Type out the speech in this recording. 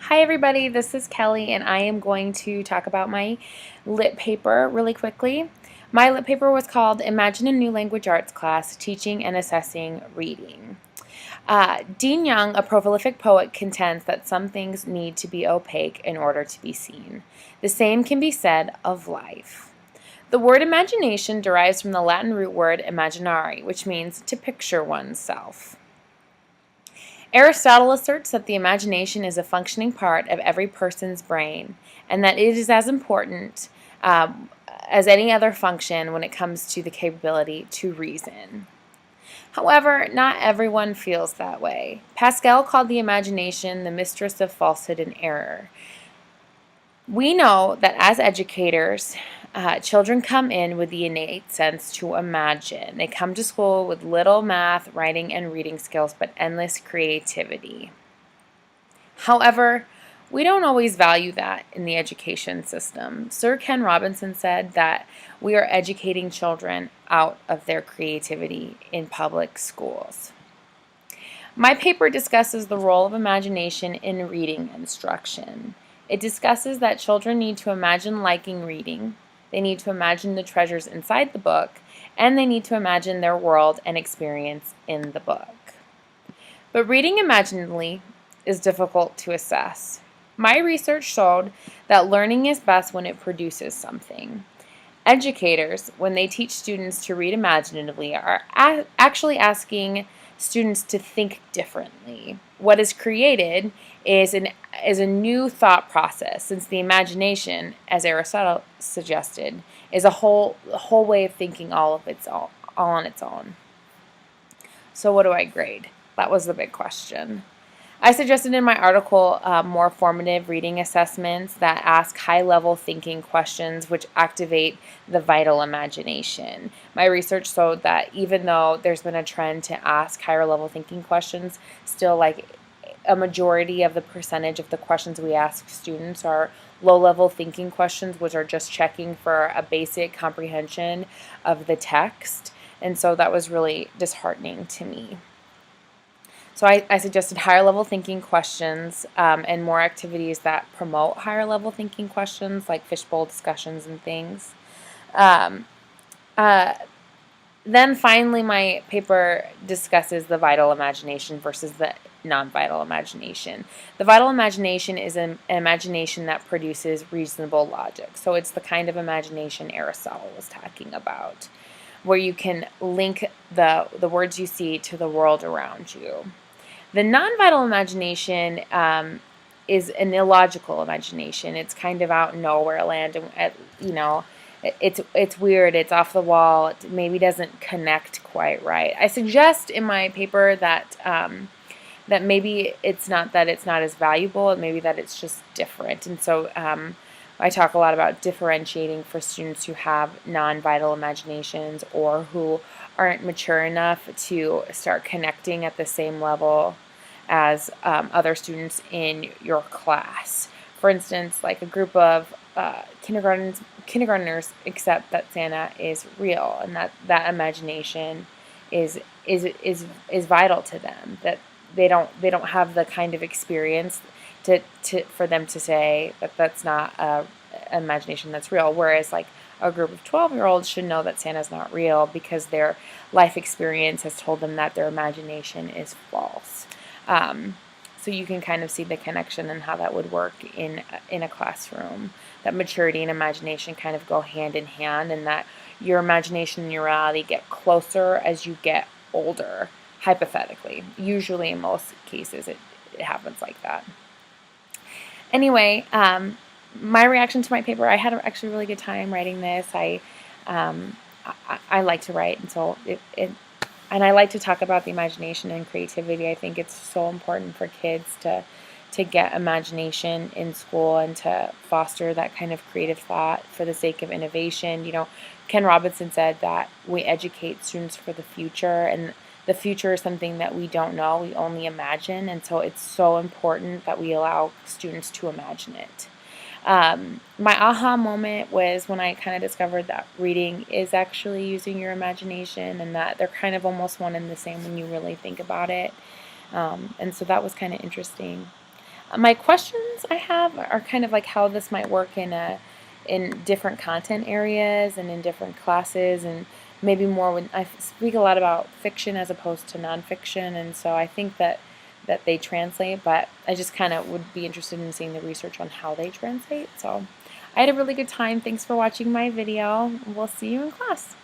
Hi everybody, this is Kelly and I am going to talk about my lit paper really quickly. My lit paper was called Imagine a New Language Arts Class, Teaching and Assessing Reading. Dean Young, a prolific poet, contends that some things need to be opaque in order to be seen. The same can be said of life. The word imagination derives from the Latin root word imaginare, which means to picture oneself. Aristotle asserts that the imagination is a functioning part of every person's brain and that it is as important as any other function when it comes to the capability to reason. However, not everyone feels that way. Pascal called the imagination the mistress of falsehood and error. We know that as educators, children come in with the innate sense to imagine. They come to school with little math, writing, and reading skills, but endless creativity. However, we don't always value that in the education system. Sir Ken Robinson said that we are educating children out of their creativity in public schools. My paper discusses the role of imagination in reading instruction. It discusses that children need to imagine liking reading, they need to imagine the treasures inside the book, and they need to imagine their world and experience in the book. But reading imaginatively is difficult to assess. My research showed that learning is best when it produces something. Educators, when they teach students to read imaginatively, are actually asking students to think differently. What is created is a new thought process, since the imagination, as Aristotle suggested, is a whole way of thinking all on its own. So what do I grade? That was the big question. I suggested in my article more formative reading assessments that ask high-level thinking questions which activate the vital imagination. My research showed that even though there's been a trend to ask higher-level thinking questions, still like a majority of the percentage of the questions we ask students are low-level thinking questions, which are just checking for a basic comprehension of the text. And so that was really disheartening to me. So I suggested higher level thinking questions and more activities that promote higher level thinking questions, like fishbowl discussions and things. Um, uh, then finally, my paper discusses the vital imagination versus the non-vital imagination. The vital imagination is an imagination that produces reasonable logic. So it's the kind of imagination Aristotle was talking about, where you can link the words you see to the world around you. The non-vital imagination is an illogical imagination. It's kind of out in nowhere land, and it's weird. It's off the wall. It maybe doesn't connect quite right. I suggest in my paper that that maybe it's not as valuable, maybe that it's just different. And so I talk a lot about differentiating for students who have non-vital imaginations or who aren't mature enough to start connecting at the same level as other students in your class. For instance, like a group of kindergartners accept that Santa is real and that imagination is vital to them. That they don't have the kind of experience for them to say that that's not an imagination that's real. Whereas like a group of 12-year-olds should know that Santa's not real because their life experience has told them that their imagination is false. So you can kind of see the connection and how that would work in a classroom. That maturity and imagination kind of go hand in hand, and that your imagination and your reality get closer as you get older, hypothetically. Usually in most cases it happens like that. Anyway, my reaction to my paper, I had actually a really good time writing this. I like to write, and so and I like to talk about the imagination and creativity. I think it's so important for kids to get imagination in school and to foster that kind of creative thought for the sake of innovation. You know, Ken Robinson said that we educate students for the future, and the future is something that we don't know, we only imagine, and so it's so important that we allow students to imagine it. My aha moment was when I kind of discovered that reading is actually using your imagination and that they're kind of almost one and the same when you really think about it. And so that was kind of interesting. My questions I have are kind of like how this might work in different content areas and in different classes, and maybe more when I speak a lot about fiction as opposed to nonfiction, and so I think that they translate, but I just kind of would be interested in seeing the research on how they translate. So I had a really good time. Thanks for watching my video. We'll see you in class.